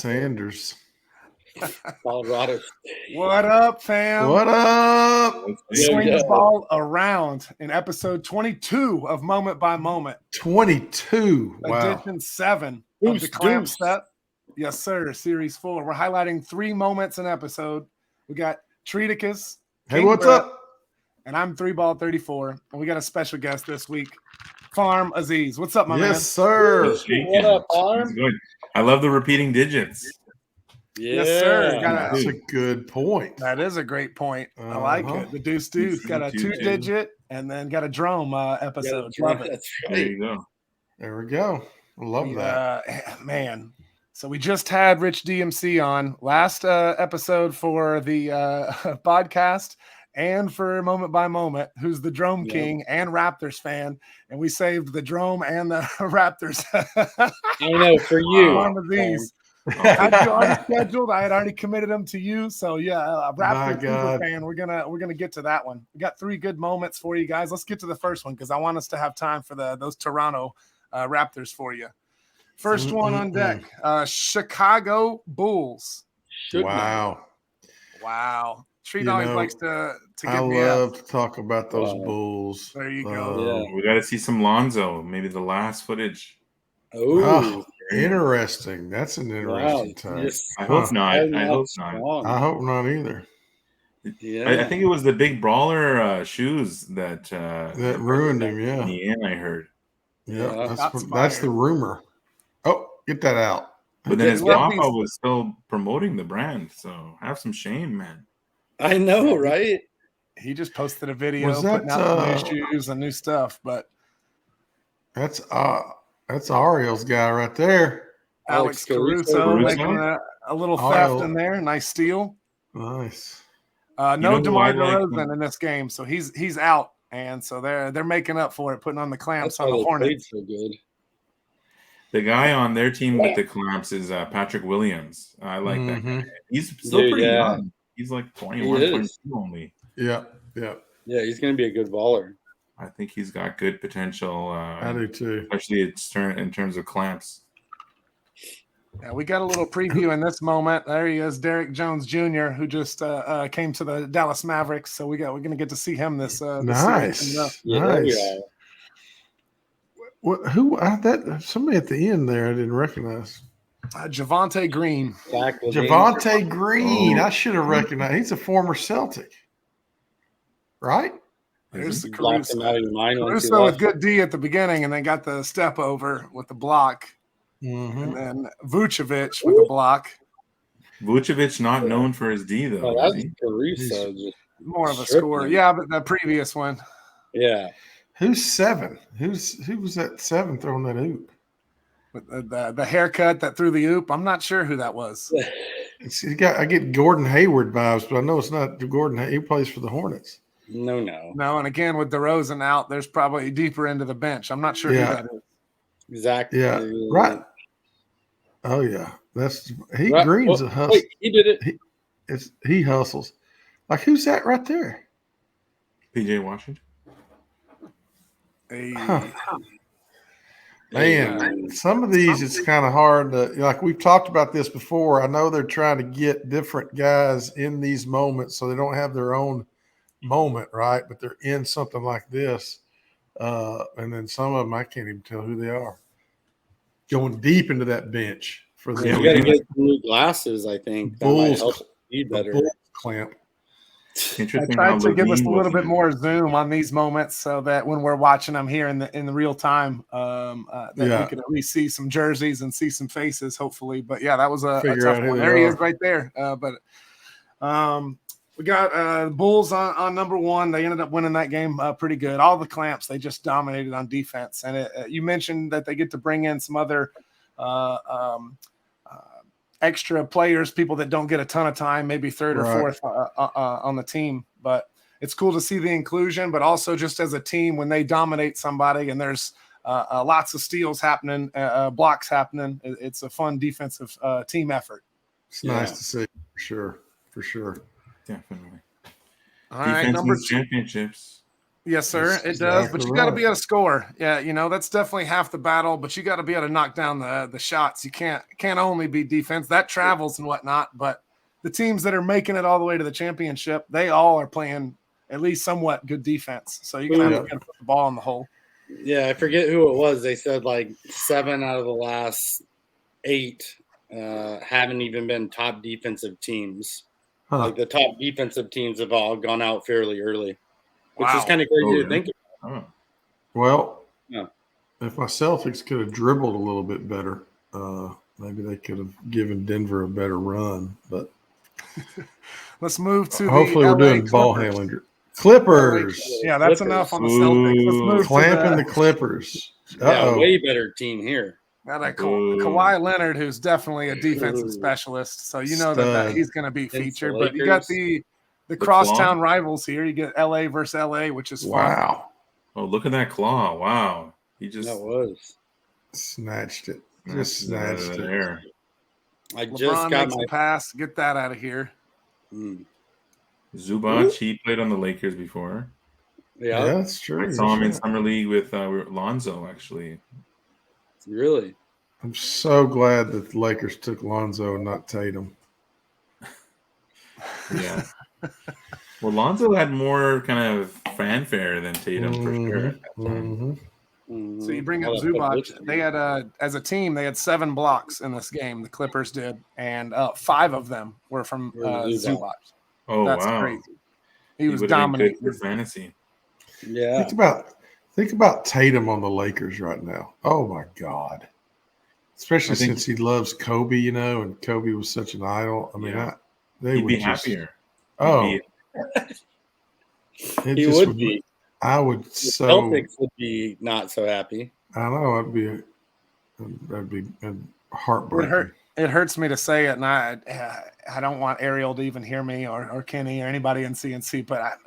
Sanders. Colorado. What up, fam? What up? Swing the ball around in episode 22 of Moment by Moment. 22. Wow. Edition 7 of the Clamp Set. Yes, sir. Series 4. We're highlighting 3 moments an episode. We got Treaticus. Hey, what's up? And I'm 3Ball34. And we got a special guest this week, Farm Aziz. What's up, my man? Yes, sir. What up, Farm? Good. I love the repeating digits. Yeah. Yes, sir. That's a good point. That is a great point. I like it. The Deuce got a 2-digit and then got a drum episode. Love it. That's There you go. There we go. I love that. Man. So we just had Rich DMC on last episode for the podcast and for Moment by Moment, who's the Drome King and Raptors fan. And we saved the Drome and the Raptors. I know, for you. One of these. I had you already scheduled. I had already committed them to you. So yeah, Raptors Superfan. We're gonna get to that one. We got 3 good moments for you guys. Let's get to the first one because I want us to have time for those Toronto Raptors for you. First one on deck. Chicago Bulls. Wow. Treat always likes to get I me love up. to talk about those Bulls. There you go. We got to see some Lonzo. Maybe the last footage. Oh, interesting. That's an interesting time. Yes. I hope not. I hope not Either. Yeah. I think it was the big brawler shoes that ruined him. Yeah. In the end, I heard. Yeah, that's the rumor. Oh, get that out. But then his papa was still promoting the brand, so have some shame, man. I know, right? He just posted a video putting out some new shoes and new stuff, but that's Ariel's guy right there. Alex Caruso making a little theft in there. Nice steal. Nice. No DeMar DeRozan in this game, so he's out, and so they're making up for it, putting on the clamps on the Hornets. So good. The guy on their team with the clamps is Patrick Williams. I like that guy. He's still pretty young. He's like 21, 22 only. Yeah. Yeah, he's going to be a good baller. I think he's got good potential. I do too. Especially in terms of clamps. Yeah, we got a little preview in this moment. There he is, Derek Jones Jr., who just came to the Dallas Mavericks. So we're going to get to see him this nice. season. Nice. Somebody at the end there I didn't recognize. Javonte Green. Javonte Green. I should have recognized. He's a former Celtic. Right? There's the Caruso with good D at the beginning and then got the step over with the block. And then Vucevic with the block. Vucevic not known for his D, though. Oh, that's Caruso. More of a scorer. Yeah, but the previous one. Yeah. Who's 7? Who was that 7 throwing that hoop? With the haircut that threw the oop. I'm not sure who that was. I get Gordon Hayward vibes, but I know it's not Gordon. He plays for the Hornets. No. And again, with DeRozan out, there's probably deeper into the bench. I'm not sure who that is. Exactly. Yeah. Right. Oh yeah. Green's a hustle. Wait, he did it. He hustles. Like who's that right there? PJ Washington. Man, some of these it's kind of hard to, like we've talked about this before. I know they're trying to get different guys in these moments so they don't have their own moment, right? But they're in something like this. And then some of them I can't even tell who they are. Going deep into that bench for the you got to get some new glasses, I think. That might help you better. Bulls clamp. I tried to give us a little bit more zoom on these moments so that when we're watching them here in the real time, that we can at least see some jerseys and see some faces, hopefully. But yeah, that was a tough one. There he is right there. We got Bulls on number 1. They ended up winning that game pretty good. All the clamps, they just dominated on defense. And you mentioned that they get to bring in some other extra players, people that don't get a ton of time, maybe third or fourth on the team. But it's cool to see the inclusion, but also just as a team when they dominate somebody and there's lots of steals happening, blocks happening, it's a fun defensive team effort. It's nice to see, for sure. Definitely. All right, number 2. Championships. Yes, sir. That's it does. exactly But you got to right. be able to score. Yeah, that's definitely half the battle. But you got to be able to knock down the shots. You can't only be defense. That travels and whatnot. But the teams that are making it all the way to the championship, they all are playing at least somewhat good defense. So you're gonna have to put the ball in the hole. Yeah, I forget who it was. They said like 7 out of the last 8 haven't even been top defensive teams. Huh. Like the top defensive teams have all gone out fairly early, which is kind of crazy to think about. Well, if my Celtics could have dribbled a little bit better, maybe they could have given Denver a better run. But let's move to hopefully we're doing ball handling. Clippers. Yeah, that's enough on the Celtics. Let's move clamping the Clippers. Yeah, way better team here. Got a Kawhi Leonard, who's definitely a defensive specialist, so that he's going to be featured. But you got the crosstown rivals here. You get LA versus LA, which is fun. Wow. Oh, look at that claw! Wow, he just snatched it. Just snatched it. There. I LeBron just got makes a pass. Get that out of here. Zubac, he played on the Lakers before. Yeah, that's true. I saw him in summer league with Lonzo, actually. Really? I'm so glad that the Lakers took Lonzo and not Tatum. Yeah. Well, Lonzo had more kind of fanfare than Tatum for sure. So you bring up Zubac. They had as a team, they had 7 blocks in this game. The Clippers did, and 5 of them were from Zubac. Oh, that's crazy. He was dominating for fantasy. Yeah. Think about Tatum on the Lakers right now. Oh my God. Especially since he loves Kobe, and Kobe was such an idol. I mean, he'd be happier. He would be. I would Celtics would be not so happy. I know that'd be heartbreaking. It hurts me to say it, and I don't want Ariel to even hear me or Kenny or anybody in CNC, but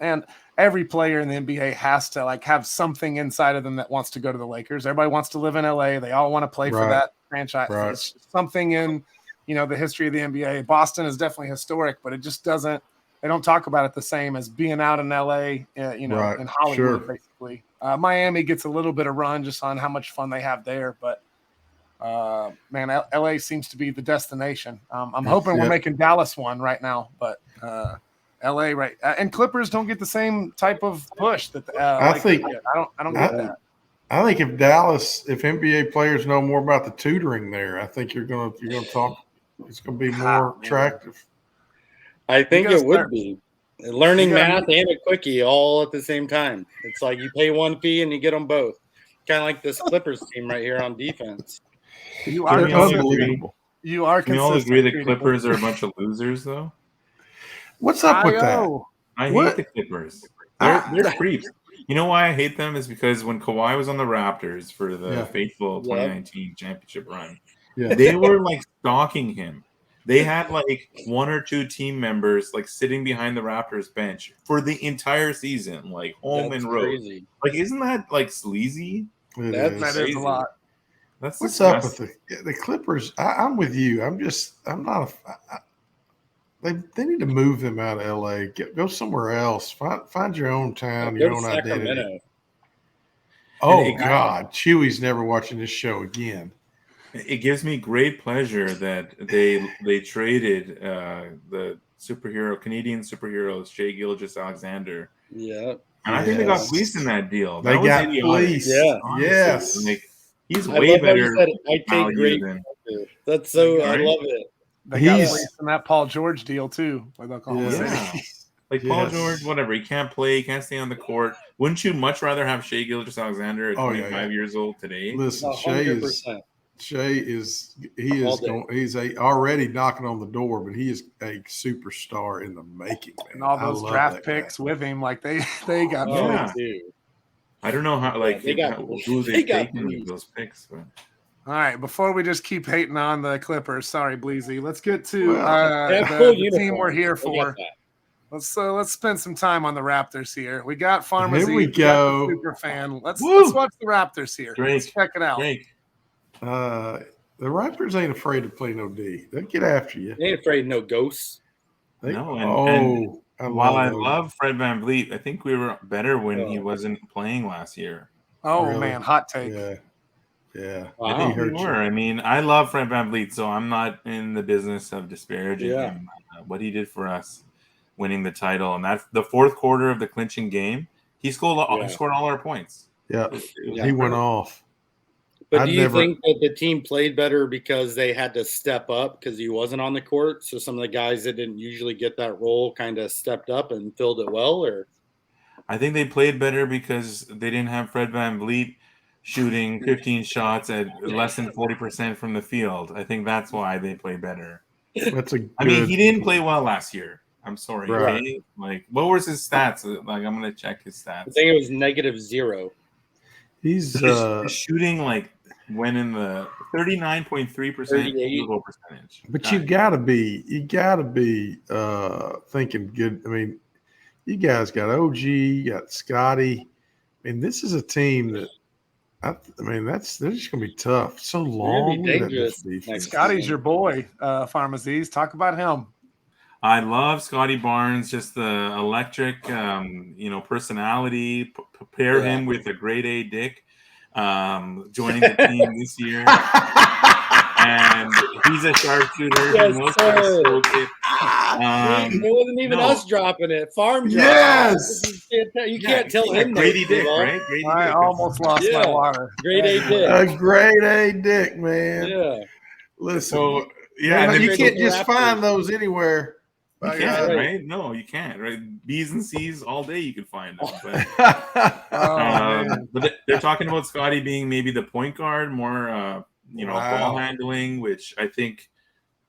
every player in the NBA has to have something inside of them that wants to go to the Lakers. Everybody wants to live in LA. They all want to play for that franchise. Right. It's something in the history of the NBA. Boston is definitely historic, but it just doesn't. They don't talk about it the same as being out in LA. In Hollywood, basically. Miami gets a little bit of run just on how much fun they have there, but. Man, LA seems to be the destination. I'm hoping we're making Dallas one right now, but LA, right? And Clippers don't get the same type of push that I don't get that. I think if NBA players know more about the tutoring there, I think you're gonna talk. It's gonna be more attractive. I think it would be learning math and a quickie all at the same time. It's like you pay one fee and you get them both. Kind of like this Clippers team right here on defense. You are unbelievable. You are consistent. Can we all agree the Clippers are a bunch of losers, though? What's up with that? I hate the Clippers. They're creeps. You know why I hate them is because when Kawhi was on the Raptors for the fateful 2019 championship run, they were stalking him. They had 1 or 2 team members sitting behind the Raptors bench for the entire season, home and road. Crazy. Isn't that sleazy? That is a lot. That's what's up with the Clippers. I'm with you. I'm not. They need to move them out of LA. Go somewhere else. Find your own town, your own identity. Oh God, Chewy's never watching this show again. It gives me great pleasure that they traded the Canadian superhero Shai Gilgeous-Alexander. Yeah, and I think they got fleeced in that deal. They got fleeced. Yeah, yes. He's way better. I take great. That's so. I love it. They got fleeced in that Paul George deal too. Paul George, whatever. He can't play. He can't stay on the court. Wouldn't you much rather have Shai Gilgeous-Alexander at 25 years old today? Listen, he's already knocking on the door, but he is a superstar in the making. Man. And all those draft picks with him, they got. I don't know how who they've taken with those picks, but. All right, before we just keep hating on the Clippers, sorry, Bleezy. Let's get to the team we're here for. Let's spend some time on the Raptors here. We got Pharmacy. Here we go. Superfan. Let's watch the Raptors here. Let's check it out. The Raptors ain't afraid to play no D. They'll get after you. They ain't afraid of no ghosts. While I love Fred VanVleet, I think we were better when he wasn't playing last year. Oh, really? Man, hot take. Yeah. Wow. I think we were. I mean, I love Fred VanVleet, so I'm not in the business of disparaging him. What he did for us, winning the title, and that's the fourth quarter of the clinching game. He scored all our points. Yeah, he went off. But do you think that the team played better because they had to step up because he wasn't on the court? So some of the guys that didn't usually get that role kind of stepped up and filled it well? Or I think they played better because they didn't have Fred VanVleet shooting 15 shots at less than 40% from the field. I think that's why they play better. I mean, he didn't play well last year. I'm sorry. Right. Okay? Like, what was his stats? Like, I'm going to check his stats. I think it was -0. He's shooting like went in the 39.3% field goal percentage. But you gotta be thinking good. I mean, you guys got OG, you got Scotty. I mean, this is a team that they're just gonna be tough. So long. Dangerous. Scotty's your boy, Pharmacies. Talk about him. I love Scotty Barnes, just the electric, personality. Pair him with a grade A dick, joining the team this year. And he's a sharpshooter. Yes, it wasn't even us dropping it. Farm drop. Yes. You can't tell him. Grady Dick, right? I almost lost my water. Grade A dick. A grade A dick, man. Yeah. Listen. So, you can't just find those anywhere. You can't, right? No, you can't, right? B's and C's all day you can find them. But they're talking about Scotty being maybe the point guard, more ball handling, which I think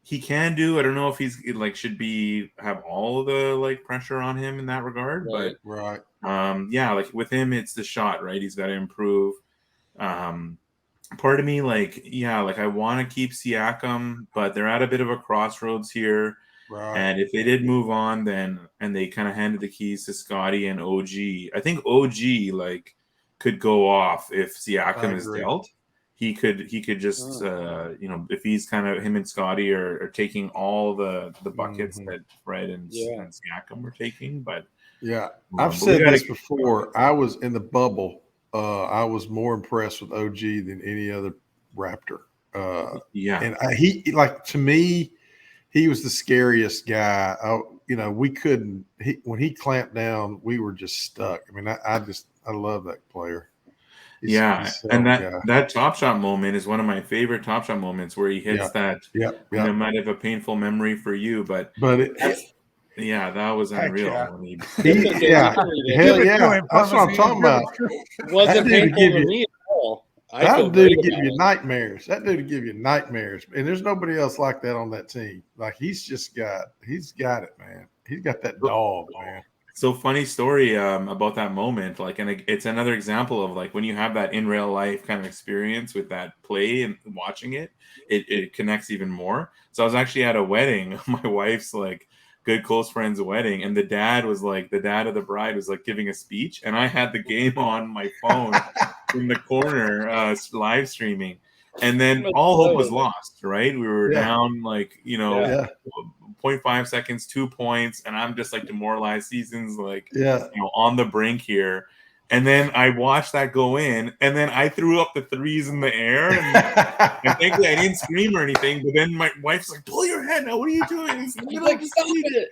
he can do. I don't know if he's should have all of the pressure on him in that regard, but with him it's the shot, right? He's got to improve. Part of me I want to keep Siakam, but they're at a bit of a crossroads here. Right. And if they did move on, and they kind of handed the keys to Scotty and OG, I think OG could go off if Siakam is dealt. He could just if he's kind of him and Scotty are taking all the buckets that Fred and Siakam were taking. But I've said this before. I was in the bubble. I was more impressed with OG than any other Raptor. And he to me. He was the scariest guy. We couldn't. When he clamped down, we were just stuck. I mean, I love that player. And that Top Shot moment is one of my favorite Top Shot moments where he hits that. It might have a painful memory for you, but that was unreal. That's what I'm talking about. It wasn't painful to me at all. That dude give you nightmares. That dude give you nightmares, and there's nobody else like that on that team. He's got it, man. He's got that dog, man. So funny story about that moment. And it's another example of when you have that in real life kind of experience with that play and watching it, it connects even more. So I was actually at a wedding, my wife's good close friend's wedding, and the dad of the bride was giving a speech, and I had the game on my phone in the corner live streaming, and then all hope was lost, right? We were down 0.5 seconds, 2 points, and I'm just demoralized. Season's on the brink here. And then I watched that go in, and then I threw up the threes in the air. And thankfully, I didn't scream or anything. But then my wife's like, "Pull your head now! What are you doing?" Stop it.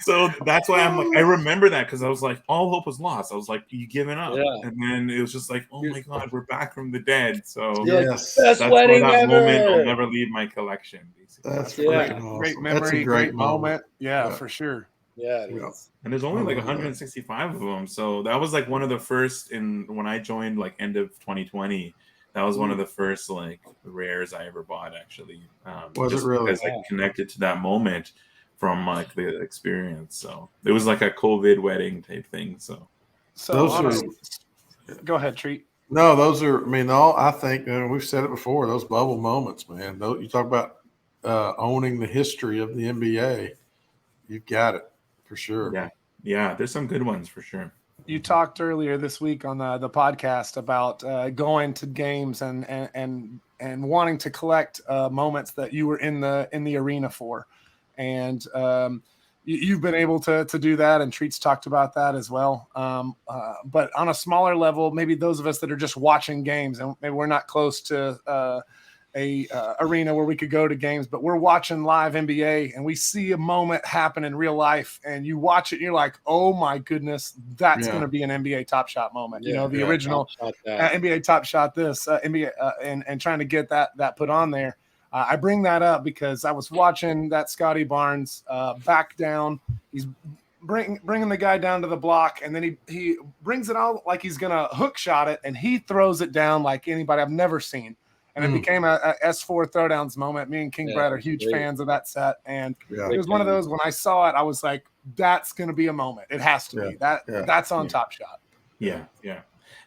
So that's why I remember that, because I was all hope was lost. I was you giving up? Yeah. And then it was just oh my God, we're back from the dead. So yes, best that's wedding why that ever. moment will never leave my collection. Basically. That's awesome. Great memory, that's a great moment. Yeah, for sure. Yeah, it is. And there's only 165 of them, so that was one of the first when I joined end of 2020. That was one of the first rares I ever bought, actually. Was it really? Because I connected to that moment from the experience. So it was a COVID wedding type thing. So those go ahead, Treat. No, those are. I mean, I think we've said it before. Those bubble moments, man. You talk about owning the history of the NBA. You've got it. For sure. Yeah. There's some good ones for sure. You talked earlier this week on the podcast about going to games and wanting to collect moments that you were in the arena for, and you've been able to do that, and Treats talked about that as well. But on a smaller level, maybe those of us that are just watching games, and maybe we're not close to a arena where we could go to games, but we're watching live NBA and we see a moment happen in real life, and you watch it and you're like, oh my goodness, that's going to be an NBA Top Shot moment. The original NBA Top Shot, NBA and trying to get that put on there. I bring that up because I was watching that Scotty Barnes back down. He's bringing the guy down to the block, and then he brings it out like he's going to hook shot it, and he throws it down like anybody I've never seen. And it became a S4 throwdowns moment. Me and King Brad are huge fans of that set. And it was one of those, when I saw it, I was like, that's going to be a moment. It has to be. That's on Top Shot. Yeah.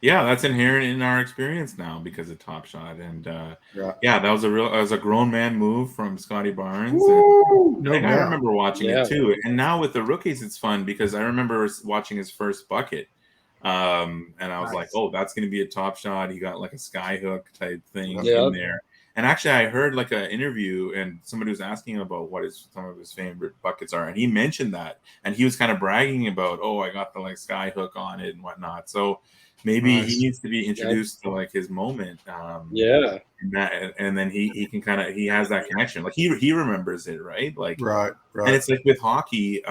That's inherent in our experience now because of Top Shot. And that was a grown man move from Scotty Barnes. And I remember watching it too. And now with the rookies, it's fun because I remember watching his first bucket. And I was like, oh, that's going to be a Top Shot. He got like a sky hook type thing in there. And actually, I heard like an interview, and somebody was asking him about what some of his favorite buckets are, and he mentioned that, and he was kind of bragging about, oh, I got the like sky hook on it and whatnot. So maybe he needs to be introduced to like his moment. And then he can kind of, he has that connection. Like he remembers it, right? Like right. And it's like with hockey.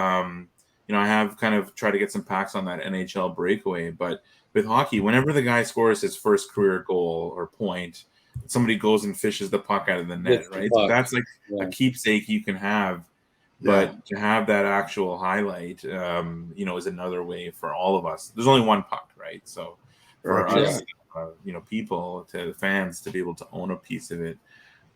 I have kind of tried to get some packs on that NHL breakaway, but with hockey, whenever the guy scores his first career goal or point, somebody goes and fishes the puck out of the net, right? So that's like a keepsake you can have, but to have that actual highlight, is another way for all of us. There's only one puck, right? So for us, people, to the fans, to be able to own a piece of it,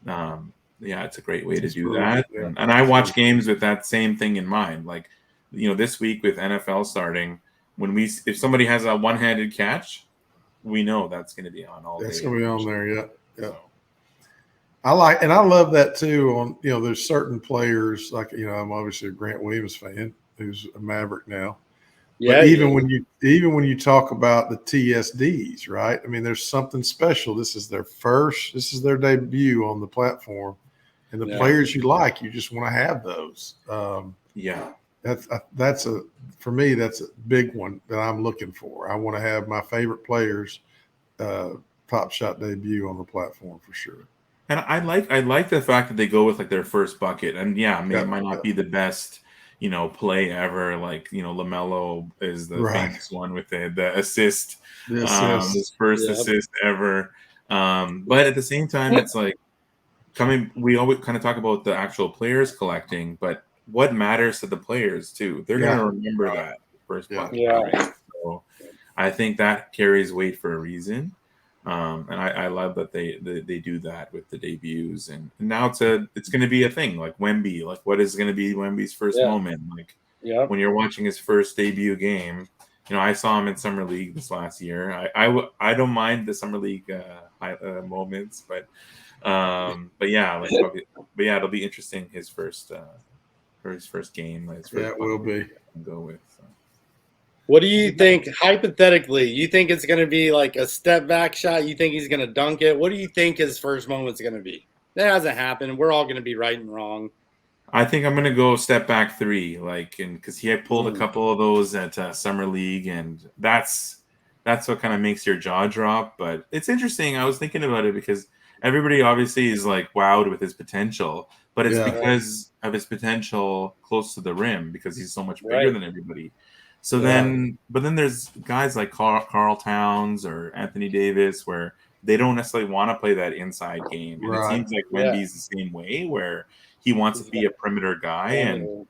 it's a great way to do that. And I watch games with that same thing in mind, like. This week with NFL starting, if somebody has a one-handed catch, we know that's going to be on all day. That's going to be on there, yeah. I love that too. There's certain players like I'm obviously a Grant Williams fan who's a Maverick now. Yeah. But even when you talk about the TSDs, right? I mean, there's something special. This is their debut on the platform, and the players you like, you just want to have those. For me, that's a big one that I'm looking for. I want to have my favorite players Top Shot debut on the platform for sure. And I like the fact that they go with like their first bucket. And it might not be the best, play ever. Like, LaMelo is the famous one with the assist, his first assist ever. But at the same time, it's like we always kind of talk about the actual players collecting, but what matters to the players too? They're going to remember that first bucket. Right? So I think that carries weight for a reason. And I love that they do that with the debuts, and now it's going to be a thing like Wemby. Like, what is going to be Wemby's first moment? Like, when you're watching his first debut game, I saw him in Summer League this last year. I don't mind the Summer League moments, but it'll be interesting his first. For his first game. It will be. Go with. So. What do you think, hypothetically? You think it's going to be like a step back shot? You think he's going to dunk it? What do you think his first moment's going to be? That hasn't happened. We're all going to be right and wrong. I think I'm going to go step back 3, because he had pulled a couple of those at Summer League, and that's what kind of makes your jaw drop. But it's interesting. I was thinking about it because everybody obviously is like wowed with his potential. But it's because of his potential close to the rim, because he's so much bigger than everybody. So then there's guys like Karl Towns or Anthony Davis where they don't necessarily want to play that inside game. And it seems like Wemby's the same way, where he wants to be a perimeter guy. And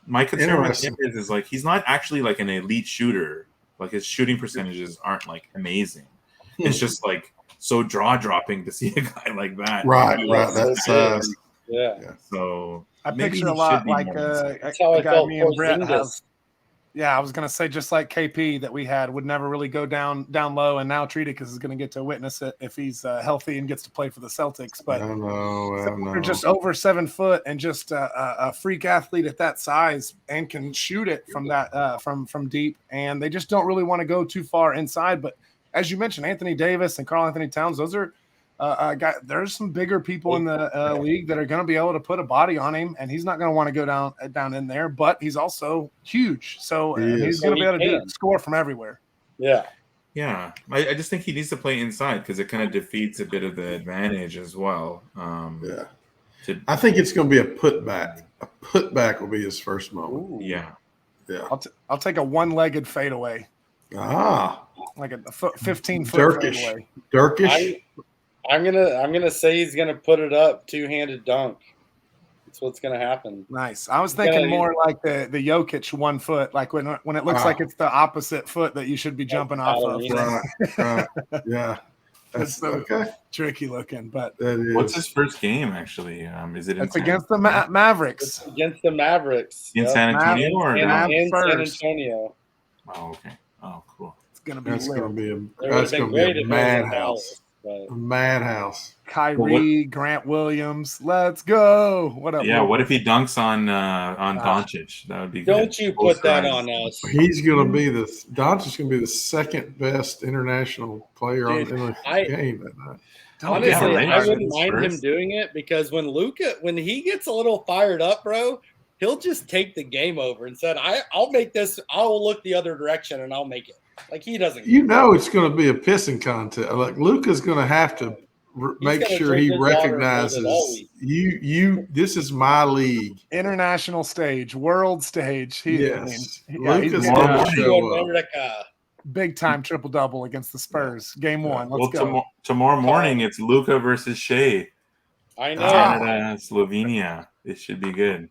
my concern with him is like he's not actually like an elite shooter. Like his shooting percentages aren't like amazing. It's just like so jaw dropping to see a guy like that. Right. That's So I picture a lot like a guy me and Brett have. Yeah, I was going to say just like KP that we had would never really go down low, and now treat it because he's going to get to witness it if he's healthy and gets to play for the Celtics. But they're just over 7 foot and just a freak athlete at that size and can shoot it from that from deep, and they just don't really want to go too far inside. But as you mentioned, Anthony Davis and Karl Anthony Towns, those are there's some bigger people in the league that are going to be able to put a body on him, and he's not going to want to go down in there. But he's also huge, so he's going to be able to score from everywhere. Yeah. Yeah, I just think he needs to play inside because it kind of defeats a bit of the advantage as well. I think it's going to be a putback. A putback will be his first moment. Ooh. Yeah. I'll take a one-legged fadeaway. Like a 15-foot fadeaway. Dirkish. I'm gonna say he's gonna put it up, two-handed dunk. That's what's gonna happen. Nice. I was thinking more like the Jokic 1 foot, like when it looks like it's the opposite foot that you should be jumping off of. Right. Yeah. That's okay. Tricky looking, but what's his first game actually? Is it? It's against the Mavericks. It's against the Mavericks in San Antonio or in San Antonio. Oh, okay. Oh, cool. It's gonna be. That's gonna be a madhouse. A madhouse. Kyrie, Grant Williams, let's go. What up? Yeah, what if he dunks on Doncic? That would be good. Don't you put that on us. He's gonna be Doncic's gonna be the second best international player on the game that night. Honestly, I wouldn't mind him doing it because when he gets a little fired up, bro, he'll just take the game over and said, I'll make this, I'll look the other direction and I'll make it. Like he doesn't. It's going to be a pissing contest. Like Luka's going to have to make sure he recognizes you. This is my league, international stage, world stage. Luka's going to show up. Big time triple double against the Spurs. Game 1. Let's go. Tomorrow morning it's Luka versus Shea. I know. Canada, Slovenia. It should be good.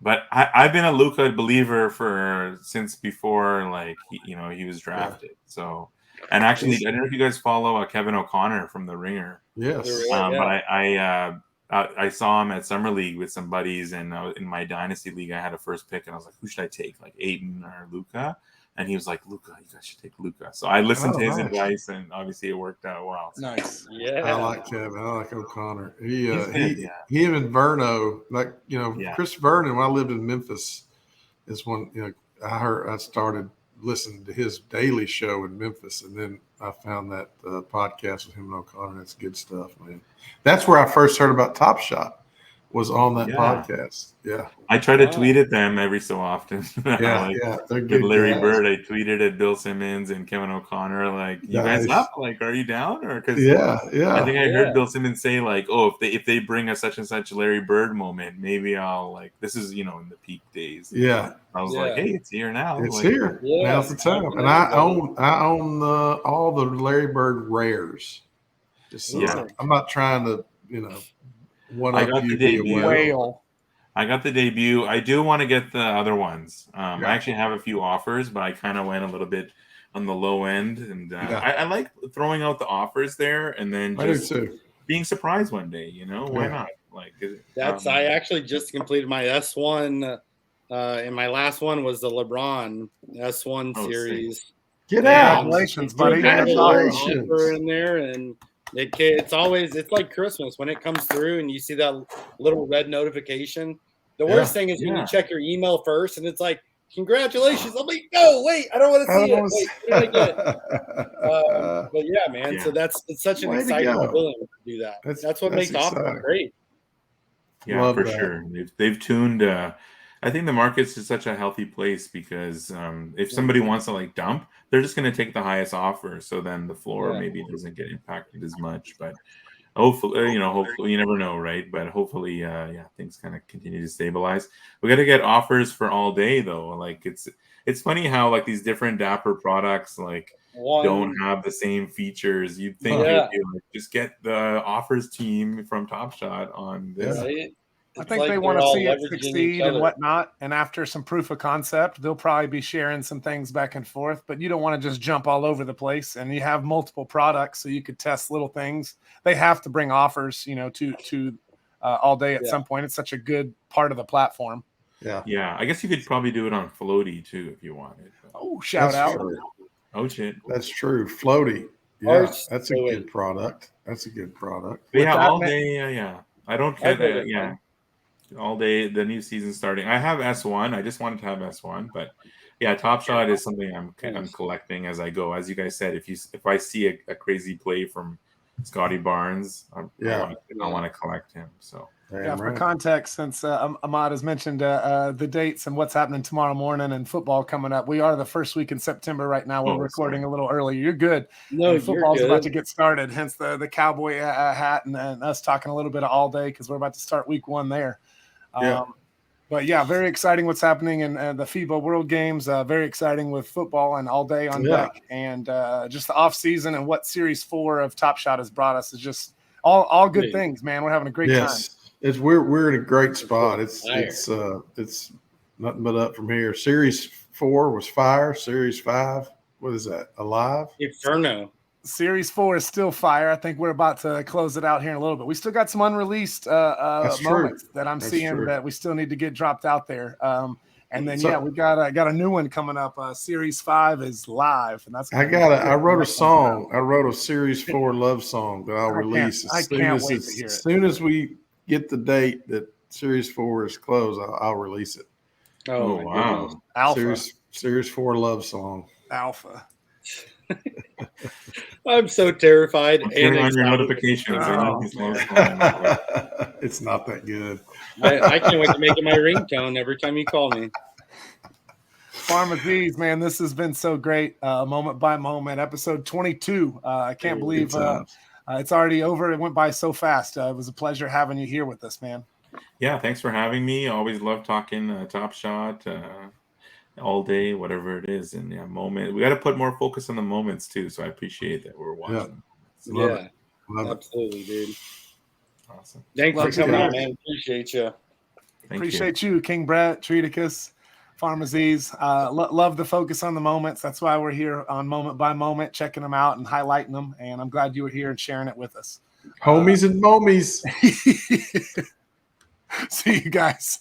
But I've been a Luka believer since before, like he was drafted. So, and actually, I don't know if you guys follow Kevin O'Connor from The Ringer. Yes. But I saw him at Summer League with some buddies, and in my dynasty league, I had a first pick, and I was like, who should I take, like Aiden or Luka? And he was like, Luka, you guys should take Luka. So I listened to his advice, and obviously it worked out well. So. Nice. Yeah. I like Kevin. I like O'Connor. Him and Verno, Chris Vernon, when I lived in Memphis, is when I started listening to his daily show in Memphis, and then I found that podcast with him and O'Connor. That's good stuff, man. That's where I first heard about Top Shot. Was on that podcast. Yeah. I try to tweet at them every so often. They're good. Larry Bird, I tweeted at Bill Simmons and Kevin O'Connor, like, you guys up? Like, are you down? Or because I think I heard Bill Simmons say, like, oh, if they bring a such and such Larry Bird moment, maybe I'll like this is in the peak days. Yeah. I was like, hey, it's here now. It's here. Now's the time. And I own all the Larry Bird rares. I'm not trying to, I got the debut. I got the debut. I do want to get the other ones. I actually have a few offers, but I kind of went a little bit on the low end, and I like throwing out the offers there, and then just being surprised one day. Why not? Like I actually just completed my S1, and my last one was the LeBron S1 series. Get out! Congratulations, buddy! Congratulations! In there and. It's like Christmas when it comes through and you see that little red notification. The worst thing is when you check your email first and it's like, congratulations. I'm like, no, wait, I don't want to see it. Wait, when did I get it? But yeah, man. So it's such an exciting feeling to do that. That's what makes Optima great. Yeah, love for sure. They've tuned. I think the market's in such a healthy place because if somebody wants to like dump, they're just going to take the highest offer. So then the floor maybe doesn't get impacted as much. But hopefully, hopefully you never know, right? But hopefully, things kind of continue to stabilize. We got to get offers for all day though. Like it's funny how like these different Dapper products like don't have the same features. You'd think you'd be like, just get the offers team from Top Shot on this. Right. I think they want to see it succeed and whatnot. And after some proof of concept, they'll probably be sharing some things back and forth. But you don't want to just jump all over the place. And you have multiple products, so you could test little things. They have to bring offers, to all day at some point. It's such a good part of the platform. Yeah. I guess you could probably do it on Floaty too if you wanted. Oh, shout out! True. Oh shit, that's true. Floaty. Yeah, that's a good product. That's a good product. But all day. I don't get all day. The new season starting. I have S1. I just wanted to have S1, but Top Shot is something I'm collecting as I go. As you guys said, if I see a crazy play from Scotty Barnes. I want to collect him. So. Yeah, for context, since Ahmad has mentioned the dates and what's happening tomorrow morning and football coming up, we are the first week in September right now. We're recording a little early. You're good. No, football's you're good. about to get started, hence the cowboy hat and us talking a little bit of all day because we're about to start week 1 there. But yeah, very exciting what's happening in the FIBA World Games. Very exciting with football and all day on deck. And just the off season and what Series 4 of Top Shot has brought us is just all good things, man. We're having a great time. We're in a great spot. It's nothing but up from here. Series 4 was fire. Series 5, what is that? Alive? Inferno. Series 4 is still fire. I think we're about to close it out here in a little bit. We still got some unreleased moments that I'm seeing that we still need to get dropped out there. And then we got a new one coming up. Series 5 is live, and that's. I wrote a song. I wrote a Series 4 love song that I'll release as soon as we get the date that Series 4 is closed. I'll release it. Oh wow! Goodness. Alpha. Series 4 love song. Alpha. I'm so terrified. Turn on your notifications. It's not that good. I can't wait to make it my ringtone every time you call me. Pharmacies, man, this has been so great. Moment by moment, episode 22. I can't believe it's already over. It went by so fast. It was a pleasure having you here with us, man. Yeah, thanks for having me. Always love talking Top Shot all day, whatever it is. And moment. We got to put more focus on the moments too. So I appreciate that we're watching. Love it. Absolutely, dude. Awesome. Thanks for coming on, man. Appreciate you. Appreciate you, King Brett, Treaticus, Pharmacies. Love the focus on the moments. That's why we're here on moment by moment, checking them out and highlighting them. And I'm glad you were here and sharing it with us. Homies and momies. See you guys.